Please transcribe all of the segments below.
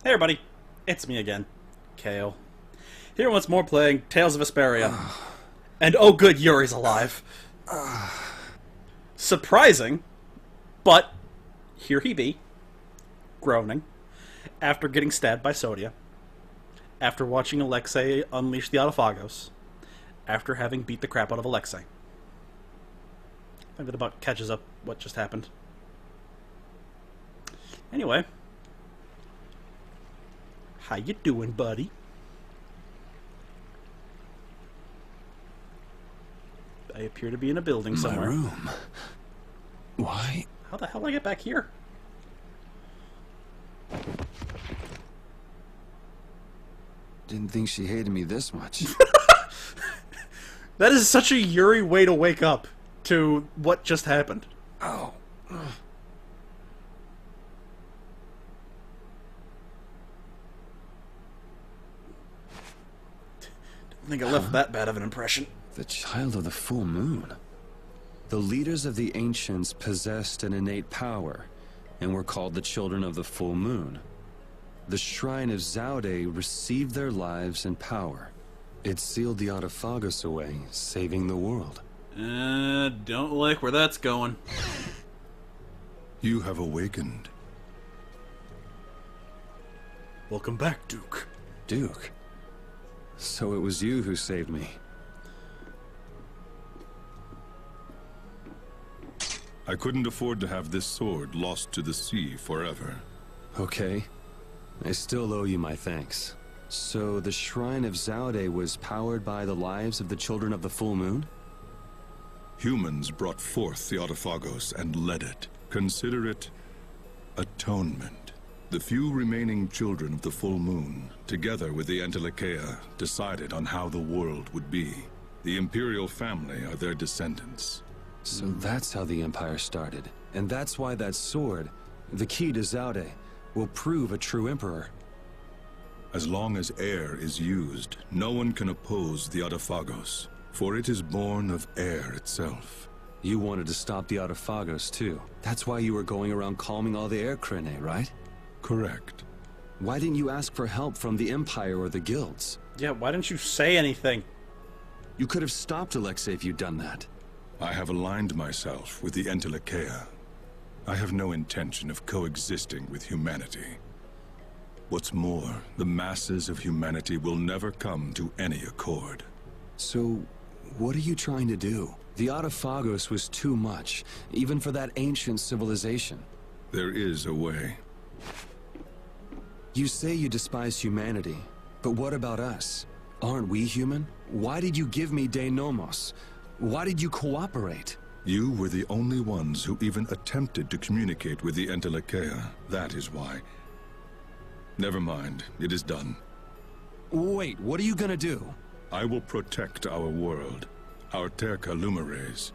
Hey everybody, it's me again, Kale. Here once more playing Tales of Vesperia. And oh good, Yuri's alive. Surprising, but here he be, groaning, after getting stabbed by Sodia, after watching Alexei unleash the Autophagos, after having beat the crap out of Alexei. I think that about catches up what just happened. Anyway. How you doing, buddy? I appear to be in a building somewhere. My room. Why? How the hell did I get back here? Didn't think she hated me this much. That is such a Yuri way to wake up to what just happened. Oh. I think I left that bad of an impression. The child of the full moon. The leaders of the ancients possessed an innate power, and were called the children of the full moon. The shrine of Zaude received their lives and power. It sealed the Autophagos away, saving the world. Don't like where that's going. You have awakened. Welcome back, Duke. Duke? So it was you who saved me. I couldn't afford to have this sword lost to the sea forever. Okay. I still owe you my thanks. So the Shrine of Zaude was powered by the lives of the children of the full moon? Humans brought forth the Autophagos and led it. Consider it atonement. The few remaining children of the full moon, together with the Entelekea, decided on how the world would be. The imperial family are their descendants. So that's how the Empire started. And that's why that sword, the key to Zaude, will prove a true emperor. As long as air is used, no one can oppose the Autophagos, for it is born of air itself. You wanted to stop the Autophagos too. That's why you were going around calming all the air crinae, right? Correct. Why didn't you ask for help from the Empire or the guilds? Yeah, why didn't you say anything? You could have stopped Alexei if you'd done that. I have aligned myself with the Entelekea. I have no intention of coexisting with humanity. What's more, the masses of humanity will never come to any accord. So, what are you trying to do? The Autophagos was too much, even for that ancient civilization. There is a way. You say you despise humanity, but what about us? Aren't we human? Why did you give me De Nomos? Why did you cooperate? You were the only ones who even attempted to communicate with the Entelekea. That is why. Never mind, it is done. Wait, what are you gonna do? I will protect our world, our Terca Lumares.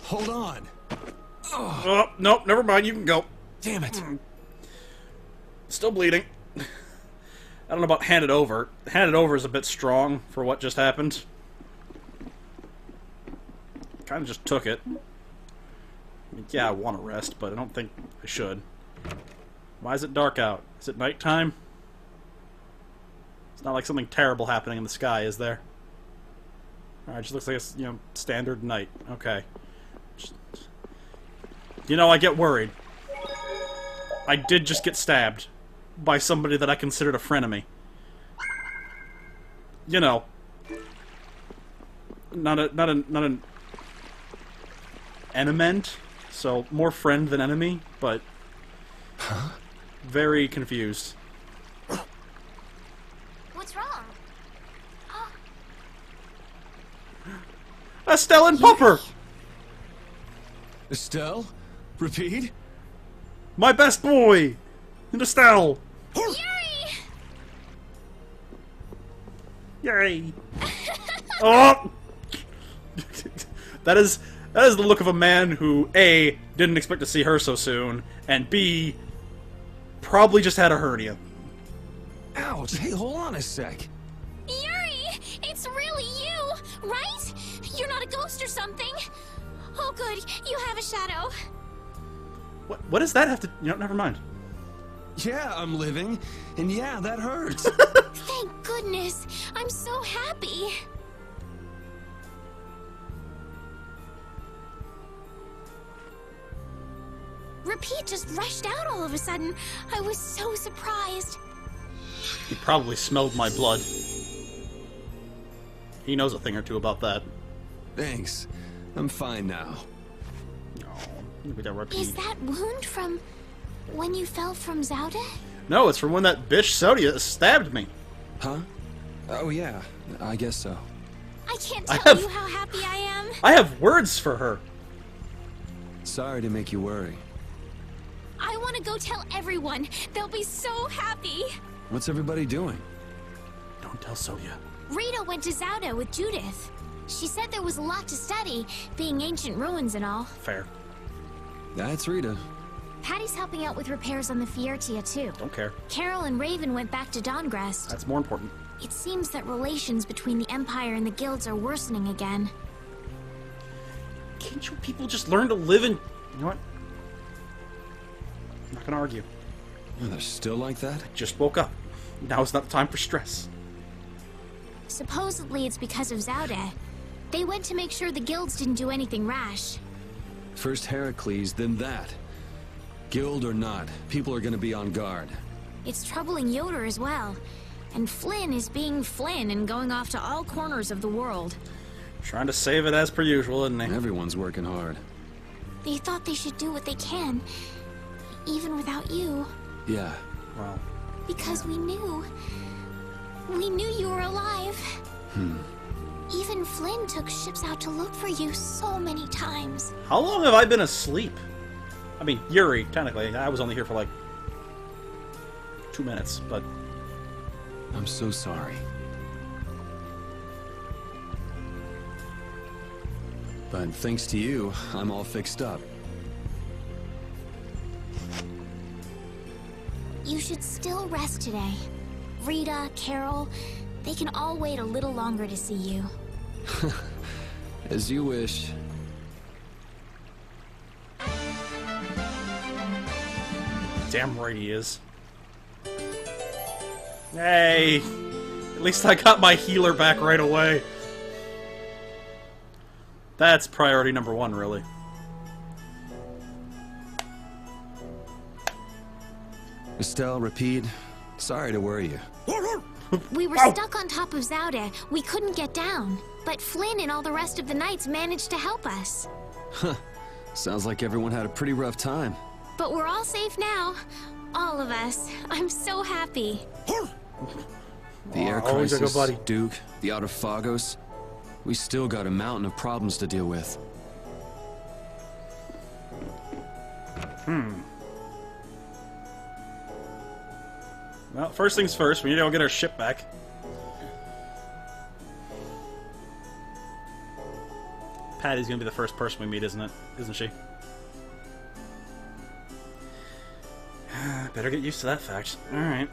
Hold on! Oh, nope, never mind, you can go. Damn it! Still bleeding. I don't know about hand it over. Hand it over is a bit strong for what just happened. Kind of just took it. I mean, yeah, I want to rest, but I don't think I should. Why is it dark out? Is it nighttime? It's not like something terrible happening in the sky, is there? Alright, just looks like it's, standard night. Okay. I get worried. I did just get stabbed by somebody that I considered a frenemy. Not an enemy, so more friend than enemy, but very confused. What's wrong? Estelle and Pupper! Estelle? Repeat? My best boy! And Estelle! Yuri! Yay! Oh! That is the look of a man who, A, didn't expect to see her so soon, and B, probably just had a hernia. Ouch! Hey, hold on a sec. Yuri! It's really you, right? You're not a ghost or something. Oh good, you have a shadow. What does that have to... never mind. Yeah, I'm living. And yeah, that hurts. Thank goodness. I'm so happy. Repeat just rushed out all of a sudden. I was so surprised. He probably smelled my blood. He knows a thing or two about that. Thanks. I'm fine now. Oh, maybe that repeat. Is that wound from when you fell from Zaude? No, it's from when that bitch Sodia stabbed me. Huh? Oh, yeah. I guess so. I can't tell you how happy I am. I have words for her. Sorry to make you worry. I want to go tell everyone. They'll be so happy. What's everybody doing? Don't tell Sodia. Rita went to Zaude with Judith. She said there was a lot to study, being ancient ruins and all. Fair. That's Rita. Patty's helping out with repairs on the Fiertia too. Don't care. Carol and Raven went back to Dawngrest. That's more important. It seems that relations between the Empire and the guilds are worsening again. Can't you people just learn to live in... You know what? I'm not gonna argue. Oh, they're still like that? Just woke up. Now's not the time for stress. Supposedly it's because of Zaude. They went to make sure the guilds didn't do anything rash. First Heracles, then that. Guild or not, people are gonna be on guard. It's troubling Yoder as well. And Flynn is being Flynn and going off to all corners of the world. Trying to save it as per usual, isn't he? Everyone's working hard. They thought they should do what they can, even without you. Yeah. Well, Because we knew. We knew you were alive. Even Flynn took ships out to look for you so many times. how long have I been asleep? I mean, Yuri, technically. I was only here for like 2 minutes, but... I'm so sorry. But thanks to you, I'm all fixed up. You should still rest today. Rita, Carol, they can all wait a little longer to see you. As you wish. Damn right he is. Hey! At least I got my healer back right away. That's priority number one, really. Estelle, Rapide, sorry to worry you. We were stuck on top of Zaude. We couldn't get down. But Flynn and all the rest of the knights managed to help us. Sounds like everyone had a pretty rough time. But we're all safe now. All of us. I'm so happy. The air always a good crisis, buddy. Duke, the Autophagos. We still got a mountain of problems to deal with. Well, first things first, we need to go get our ship back. Patty's gonna be the first person we meet, isn't it? Isn't she? Better get used to that fact. Alright.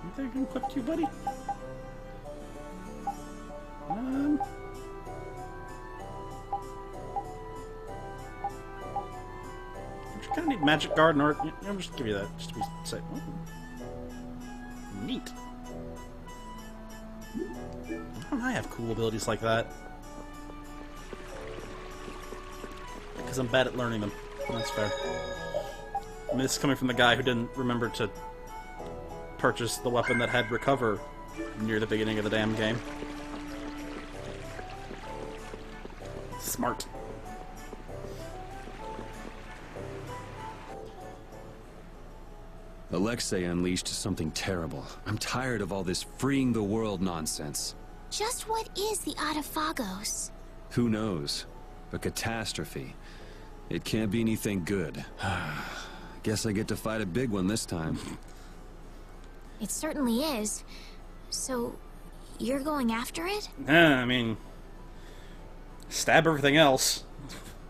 You think I can equip you, buddy? You kind of need magic guard in order. I'll just give you that, just to be safe. Neat. Why don't I have cool abilities like that? Because I'm bad at learning them. That's fair. I mean, this is coming from the guy who didn't remember to purchase the weapon that had recover near the beginning of the damn game. Smart. Alexei unleashed something terrible. I'm tired of all this freeing the world nonsense. Just what is the Autophagos? Who knows? A catastrophe. It can't be anything good. Guess I get to fight a big one this time. It certainly is. So, you're going after it? I mean... Stab everything else.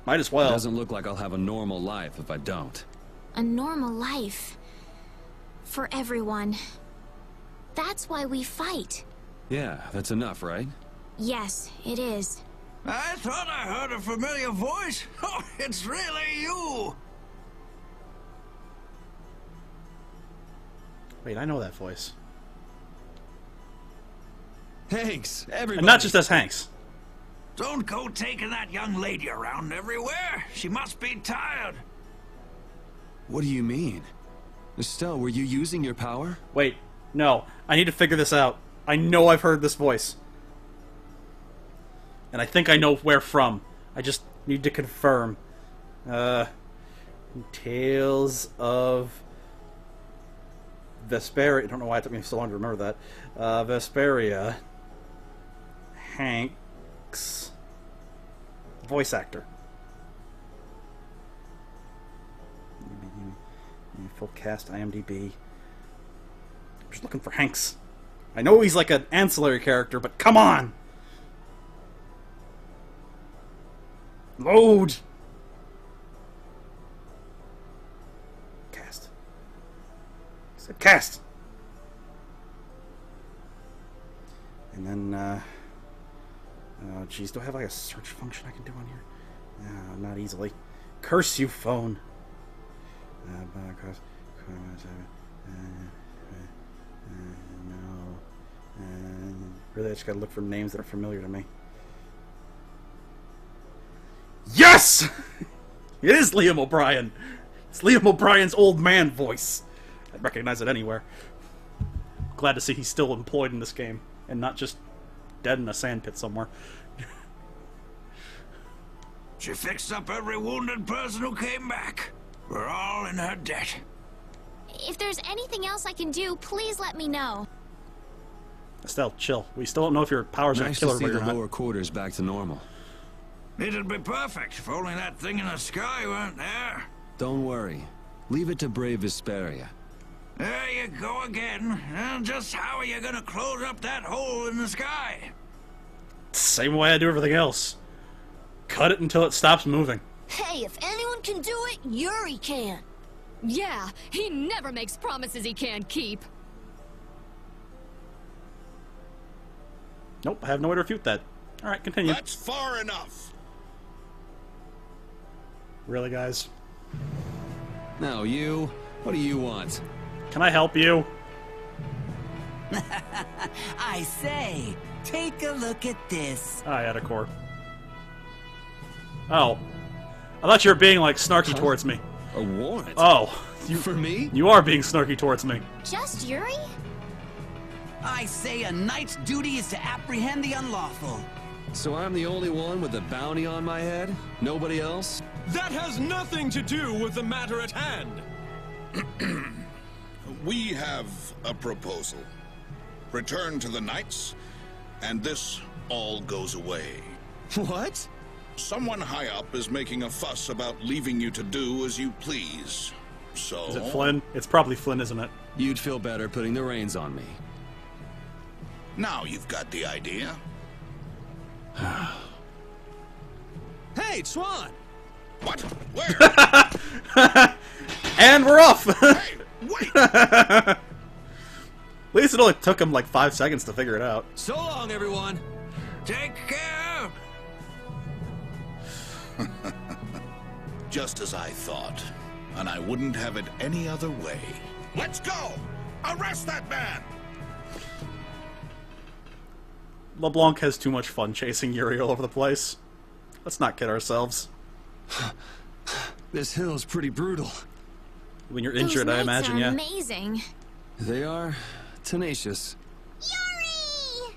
Might as It well. doesn't look like I'll have a normal life if I don't. A normal life. For everyone. That's why we fight. Yeah, that's enough, right? Yes, it is. I thought I heard a familiar voice. Oh, it's really you! Wait, I know that voice. Hanks, everybody! And not just as Hanks. Don't go taking that young lady around everywhere. She must be tired. What do you mean? Estelle, were you using your power? Wait, no. I need to figure this out. I know I've heard this voice. And I think I know where from. I just need to confirm. Tales of Vesperia. I don't know why it took me so long to remember that. Vesperia. Hanks. Voice actor. Full cast, IMDb. I'm just looking for Hanks. I know he's like an ancillary character, but come on! Load! Cast. I said cast! And then, oh, geez, do I have like a search function I can do on here? No, not easily. Curse you, phone. No. Really, I just gotta look for names that are familiar to me. Yes! It is Liam O'Brien. It's Liam O'Brien's old man voice. I'd recognize it anywhere. Glad to see he's still employed in this game and not just dead in a sandpit somewhere. She fixed up every wounded person who came back. We're all in her debt. If there's anything else I can do, please let me know. Estelle, chill. We still don't know if your powers are Nice killer to see or the not. lower quarters back to normal. It'd be perfect if only that thing in the sky weren't there. Don't worry. Leave it to brave Vesperia. There you go again. And just how are you gonna close up that hole in the sky? Same way I do everything else. Cut it until it stops moving. Hey, if anyone can do it, Yuri can. Yeah, he never makes promises he can't keep. Nope, I have no way to refute that. Alright, continue. That's far enough. Really, guys? Now you, what do you want? Can I help you? I say, take a look at this. I had a core. Oh. I thought you were being, like, snarky towards me. A warrant? Oh. For me? You are being snarky towards me. Just Yuri? I say a knight's duty is to apprehend the unlawful. So I'm the only one with a bounty on my head? Nobody else? That has nothing to do with the matter at hand. We have a proposal. Return to the Knights, and this all goes away. What? Someone high up is making a fuss about leaving you to do as you please. So... Is it Flynn? It's probably Flynn, isn't it? You'd feel better putting the reins on me. Now you've got the idea. Hey, Swan! What? Where? And we're off! Hey, wait! At least it only took him like 5 seconds to figure it out. So long, everyone! Take care! Just as I thought. And I wouldn't have it any other way. Let's go! Arrest that man! LeBlanc has too much fun chasing Yuri all over the place. Let's not kid ourselves. This hill's pretty brutal. When you're injured, I imagine, are yeah. amazing. They are tenacious. Yuri!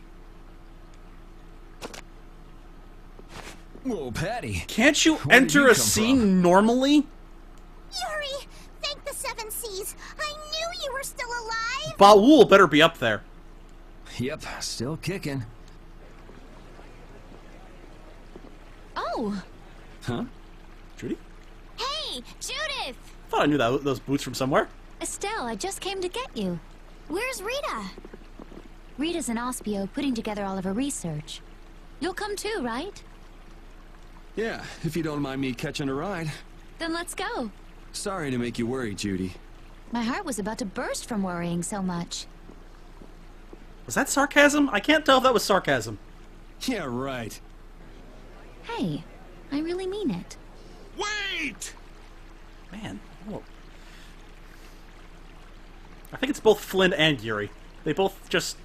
Whoa, Patty. Can't you Where did enter you a come scene from? normally? Yuri! Thank the Seven Seas! I knew you were still alive! Baul better be up there. Yep, still kicking. Oh, Huh? Judy? Hey, Judith! Thought I knew those boots from somewhere. Estelle, I just came to get you. Where's Rita? Rita's in Ospio putting together all of her research. You'll come too, right? Yeah, if you don't mind me catching a ride. Then let's go. Sorry to make you worry, Judy. My heart was about to burst from worrying so much. Was that sarcasm? I can't tell if that was sarcasm. Yeah, right. Hey, I really mean it. Wait! Man, whoa. I think it's both Flynn and Yuri. They both just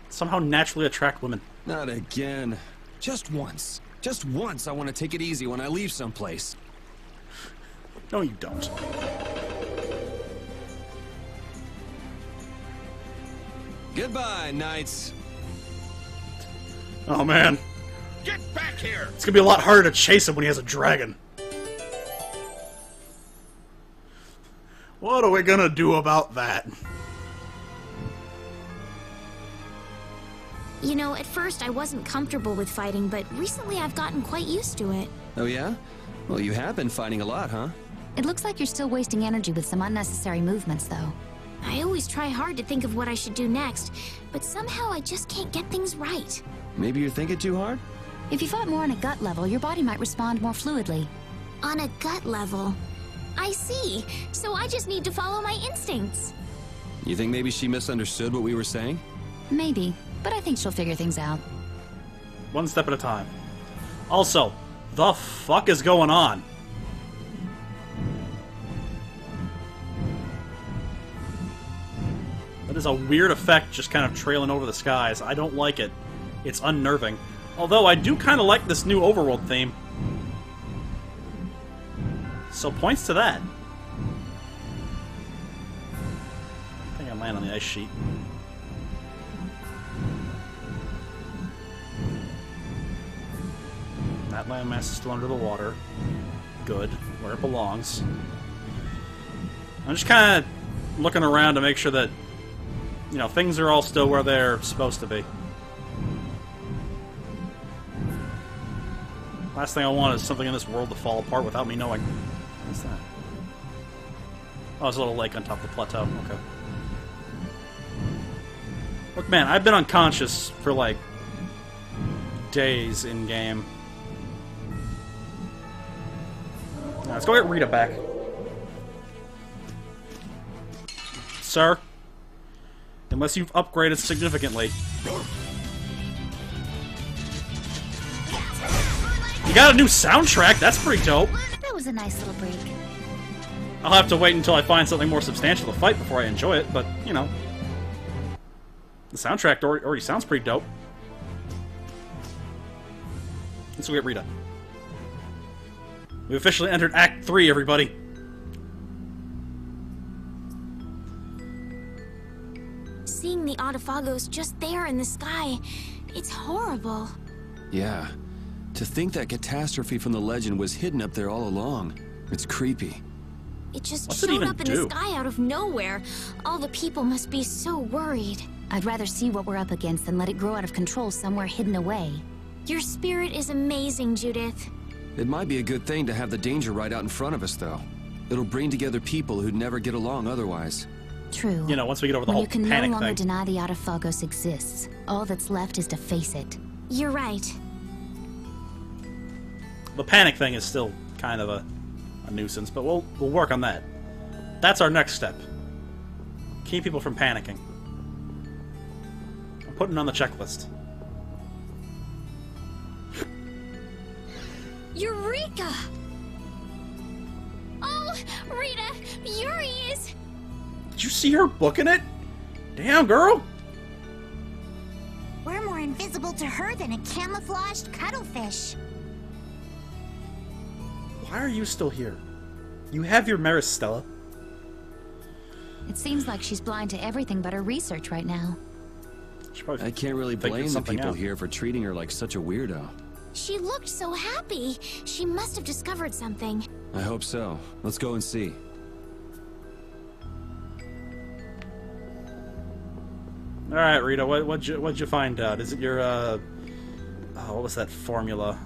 somehow naturally attract women. Not again. Just once. Just once I want to take it easy when I leave someplace. No, you don't. Goodbye, knights. Oh, man. Get back here! It's gonna be a lot harder to chase him when he has a dragon. What are we gonna do about that? You know, at first I wasn't comfortable with fighting, but recently I've gotten quite used to it. Oh, yeah? Well, you have been fighting a lot, huh? It looks like you're still wasting energy with some unnecessary movements, though. I always try hard to think of what I should do next, but somehow I just can't get things right. Maybe you're thinking too hard? If you fought more on a gut level, your body might respond more fluidly. On a gut level. I see. So I just need to follow my instincts. You think maybe she misunderstood what we were saying? Maybe, but I think she'll figure things out. One step at a time. Also, the fuck is going on? That is a weird effect just kind of trailing over the skies. I don't like it. It's unnerving. Although I do kind of like this new overworld theme. So points to that. I think I land on the ice sheet. That landmass is still under the water. Good. Where it belongs. I'm just kind of looking around to make sure that, you know, things are all still where they're supposed to be. Last thing I want is something in this world to fall apart without me knowing. What's that? Oh, there's a little lake on top of the plateau. Okay. Look, man, I've been unconscious for, like, days in-game. Now, let's go get Rita back. Sir? Unless you've upgraded significantly. You got a new soundtrack? That's pretty dope. That was a nice little break. I'll have to wait until I find something more substantial to fight before I enjoy it, but, you know. The soundtrack already sounds pretty dope. Let's go get Rita. We've officially entered Act 3, everybody. Seeing the Autophagos just there in the sky, it's horrible. Yeah. To think that catastrophe from the legend was hidden up there all along. It's creepy. It just What's it showed even up in do? the sky out of nowhere. All the people must be so worried. I'd rather see what we're up against than let it grow out of control somewhere hidden away. Your spirit is amazing, Judith. It might be a good thing to have the danger right out in front of us, though. It'll bring together people who'd never get along otherwise. True. You know, once we get over the When whole you can no panic longer thing. deny the Autophagos exists, all that's left is to face it. You're right. The panic thing is still kind of a nuisance, but we'll work on that. That's our next step. Keep people from panicking. I'm putting it on the checklist. Eureka! Oh, Rita, Yuri is... Did you see her booking it? Damn, girl! We're more invisible to her than a camouflaged cuttlefish. Why are you still here? You have your merits, Stella. It seems like she's blind to everything but her research right now. I can't really blame the something people out. here for treating her like such a weirdo. She looked so happy. She must have discovered something. I hope so. Let's go and see. All right, Rita. What'd you find out? Is it your oh, what was that formula?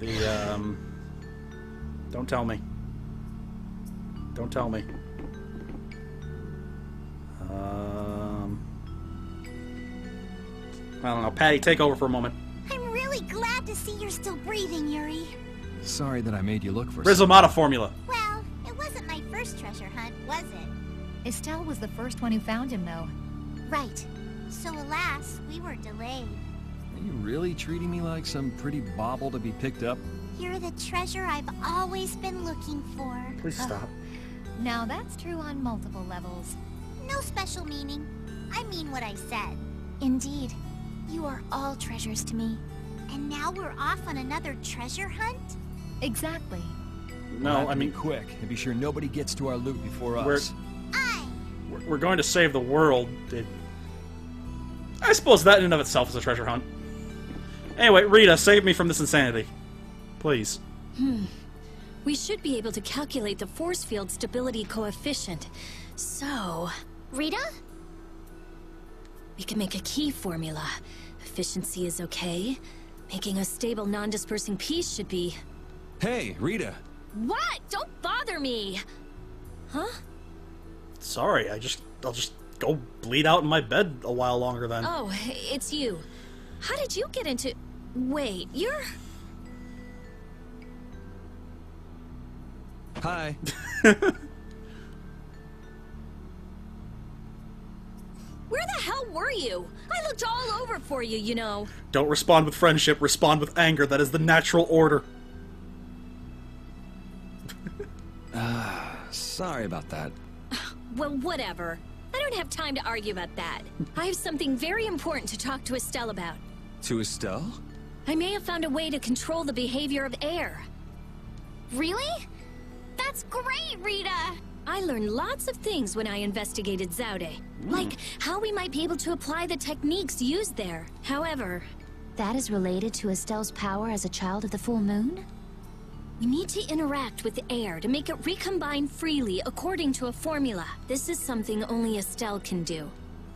The Don't tell me. Don't tell me. I don't know. Patty, take over for a moment. I'm really glad to see you're still breathing, Yuri. Sorry that I made you look for Rizomata formula. Well, it wasn't my first treasure hunt, was it? Estelle was the first one who found him, though. Right. So alas, we were delayed. Are you really treating me like some pretty bauble to be picked up? You're the treasure I've always been looking for. Please stop. Now that's true on multiple levels. No special meaning. I mean what I said. Indeed. You are all treasures to me. And now we're off on another treasure hunt? Exactly. No, I Be mean, quick and be sure nobody gets to our loot before We're- us. we're going to save the world. I suppose that in and of itself is a treasure hunt. Anyway, Rita, save me from this insanity. Please. We should be able to calculate the force field stability coefficient. So, Rita? we can make a key formula. Efficiency is okay. Making a stable, non-dispersing piece should be... Hey, Rita. What? Don't bother me! Huh? Sorry, I'll just go bleed out in my bed a while longer then. Oh, it's you. How did you get into... Wait, you're... Hi. Where the hell were you? I looked all over for you, you know. Don't respond with friendship, respond with anger. That is the natural order. Sorry about that. Well, whatever. I don't have time to argue about that. I have something very important to talk to Estelle about. To Estelle? I may have found a way to control the behavior of air. Really? That's great, Rita! I learned lots of things when I investigated Zaude. Like how we might be able to apply the techniques used there. However... That is related to Estelle's power as a child of the full moon? we need to interact with the air to make it recombine freely according to a formula. This is something only Estelle can do.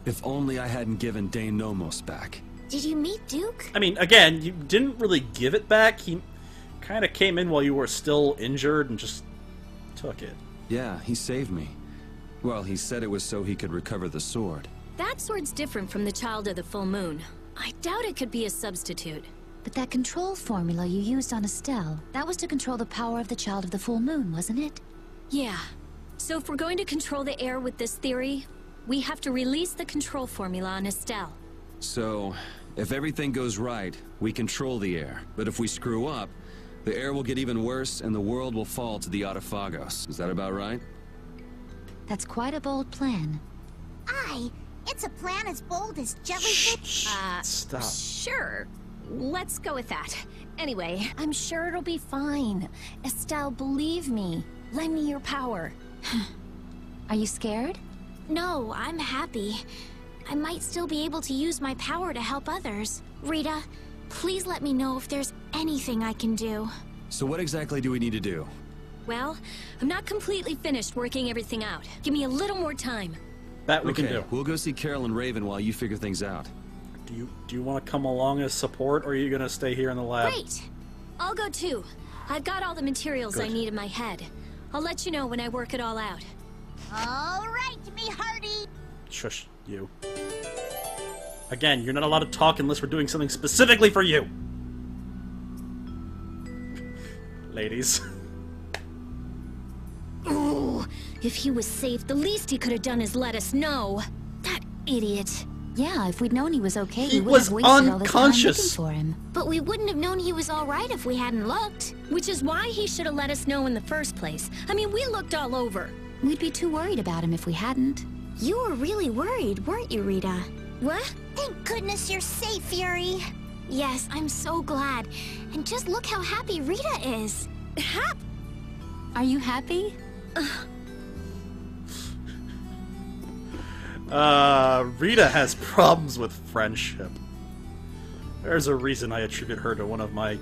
If only I hadn't given Dane Nomos back. Did you meet Duke? I mean, again, you didn't really give it back. He kind of came in while you were still injured and just took it. Yeah, he saved me. Well, he said it was so he could recover the sword. That sword's different from the Child of the Full Moon. I doubt it could be a substitute. But that control formula you used on Estelle, that was to control the power of the Child of the Full Moon, wasn't it? Yeah. So if we're going to control the air with this theory, we have to release the control formula on Estelle. So, if everything goes right, we control the air. But if we screw up, the air will get even worse and the world will fall to the Autophagos. Is that about right? That's quite a bold plan. Aye, it's a plan as bold as jellyfish. Stop. Sure. Let's go with that. Anyway, I'm sure it'll be fine. Estelle, believe me. Lend me your power. Are you scared? No, I'm happy. I might still be able to use my power to help others. Rita, please let me know if there's anything I can do. So what exactly do we need to do? Well, I'm not completely finished working everything out. Give me a little more time. That we can do. We'll go see Carol and Raven while you figure things out. Do you want to come along as support, or are you going to stay here in the lab? Great! I'll go too. I've got all the materials I need in my head. I'll let you know when I work it all out. All right, me hearty. Shush, you. Again, you're not allowed to talk unless we're doing something specifically for you. Ladies. Ooh, if he was safe, the least he could have done is let us know. That idiot. Yeah, if we'd known he was okay, He we was would have wasted all this time looking unconscious. for him. But we wouldn't have known he was all right if we hadn't looked. Which is why he should have let us know in the first place. I mean, we looked all over. We'd be too worried about him if we hadn't. You were really worried, weren't you, Rita? What? Thank goodness you're safe, Fury. Yes, I'm so glad. And just look how happy Rita is. Are you happy? Rita has problems with friendship. There's a reason I attribute her to one of my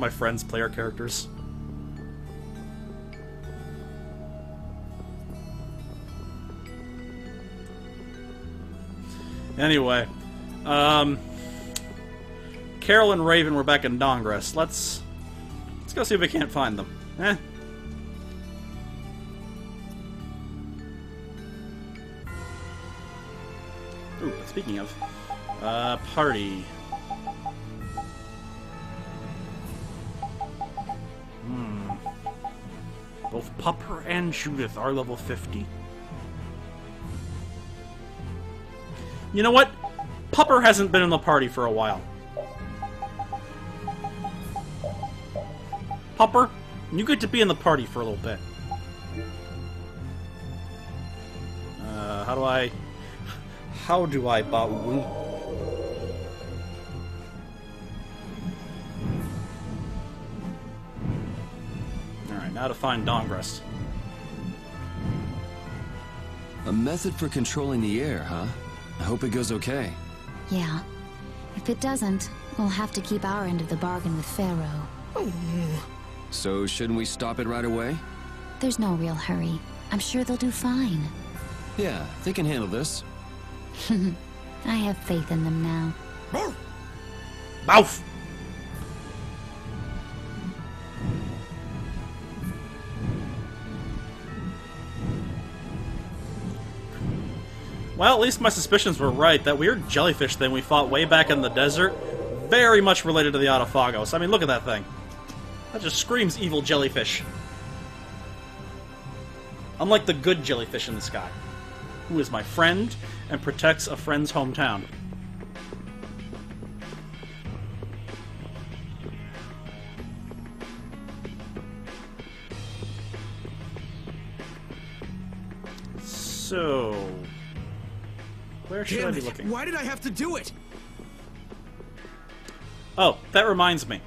friends' player characters. Anyway, Carol and Raven were back in Dongress. Let's go see if we can't find them. Ooh, speaking of, party. Both Pupper and Judith are level 50. You know what? Pupper hasn't been in the party for a while. Pupper, you get to be in the party for a little bit. How do I Ba'u? Alright, now to find Dongrest. A method for controlling the air, huh? I hope it goes okay. Yeah. If it doesn't, we'll have to keep our end of the bargain with Pharaoh. So shouldn't we stop it right away? There's no real hurry. I'm sure they'll do fine. Yeah, they can handle this. I have faith in them now. Mouth! Well, at least my suspicions were right. That weird jellyfish thing we fought way back in the desert, very much related to the Autophagos. I mean, look at that thing. That just screams evil jellyfish. Unlike the good jellyfish in the sky, who is my friend and protects a friend's hometown. So, where should I be looking? Why did I have to do it? Oh, that reminds me.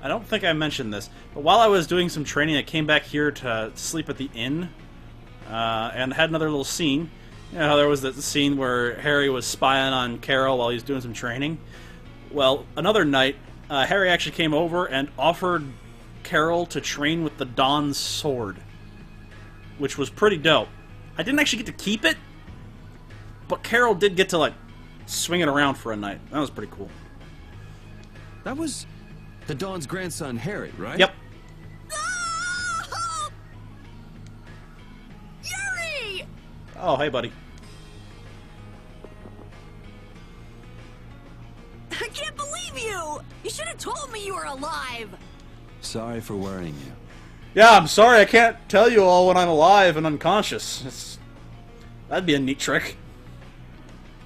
I don't think I mentioned this, but while I was doing some training, I came back here to sleep at the inn, and had another little scene. You know how there was that scene where Harry was spying on Carol while he was doing some training? Well, another night, Harry actually came over and offered Carol to train with the Dawn's sword, which was pretty dope. I didn't actually get to keep it, but Carol did get to, like, swing it around for a night. That was pretty cool. That was the Dawn's grandson, Harry, right? Yep. No! Yuri! Oh, hey, buddy. I can't believe you! You should have told me you were alive! Sorry for worrying you. Yeah, I'm sorry I can't tell you all when I'm alive and unconscious. That'd be a neat trick.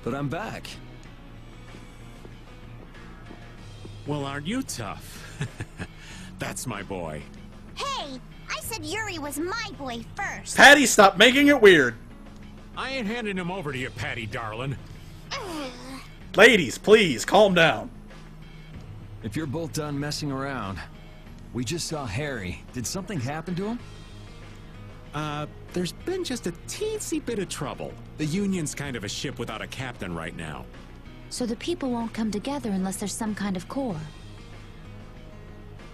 But I'm back. Well, aren't you tough? That's my boy. Hey, I said Yuri was my boy first. Patty, stop making it weird. I ain't handing him over to you, Patty, darling. Ladies, please, calm down. If you're both done messing around, we just saw Harry. Did something happen to him? There's been just a teensy bit of trouble. The Union's kind of a ship without a captain right now. So the people won't come together unless there's some kind of core.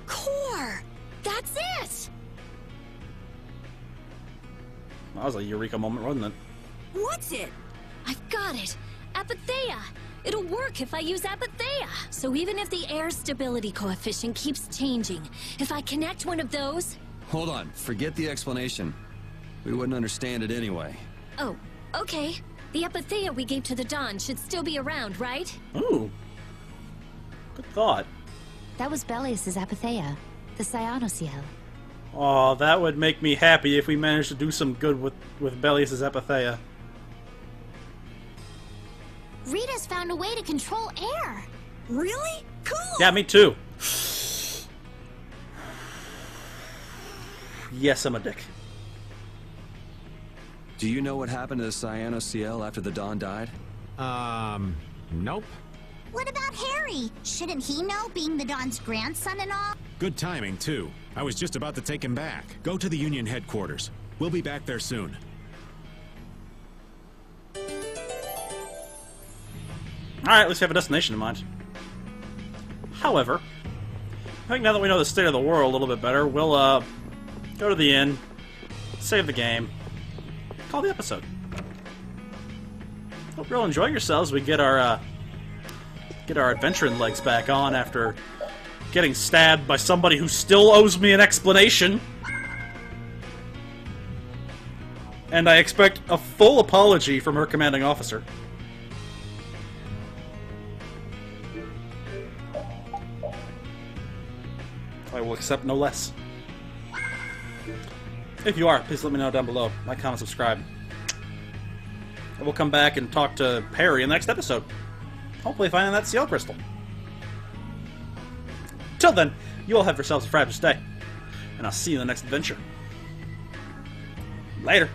Core! That's it! That was a eureka moment, wasn't it? What's it? I've got it! Apatheia! It'll work if I use Apatheia! So even if the air stability coefficient keeps changing, if I connect one of those... Hold on, forget the explanation. We wouldn't understand it anyway. Oh, okay. The Apatheia we gave to the Dawn should still be around, right? Ooh. Good thought. That was Belius's Apatheia, the Cyanosael. Aw, that would make me happy if we managed to do some good with Belius's Apatheia. Rita's found a way to control air. Really? Cool! Yeah, me too. Yes, I'm a dick. Do you know what happened to the Cyanosael after the Dawn died? Nope. What about Harry? Shouldn't he know, being the Dawn's grandson and all? Good timing, too. I was just about to take him back. Go to the Union headquarters. We'll be back there soon. Alright, at least we have a destination in mind. However, I think now that we know the state of the world a little bit better, we'll, go to the inn, save the game, call the episode. Hope you're all enjoying yourselves. We get our adventuring legs back on after getting stabbed by somebody who still owes me an explanation. And I expect a full apology from her commanding officer. I will accept no less. If you are, please let me know down below. Like, comment, subscribe. And we'll come back and talk to Perry in the next episode. Hopefully finding that seal crystal. Till then, you all have yourselves a fabulous day. And I'll see you in the next adventure. Later.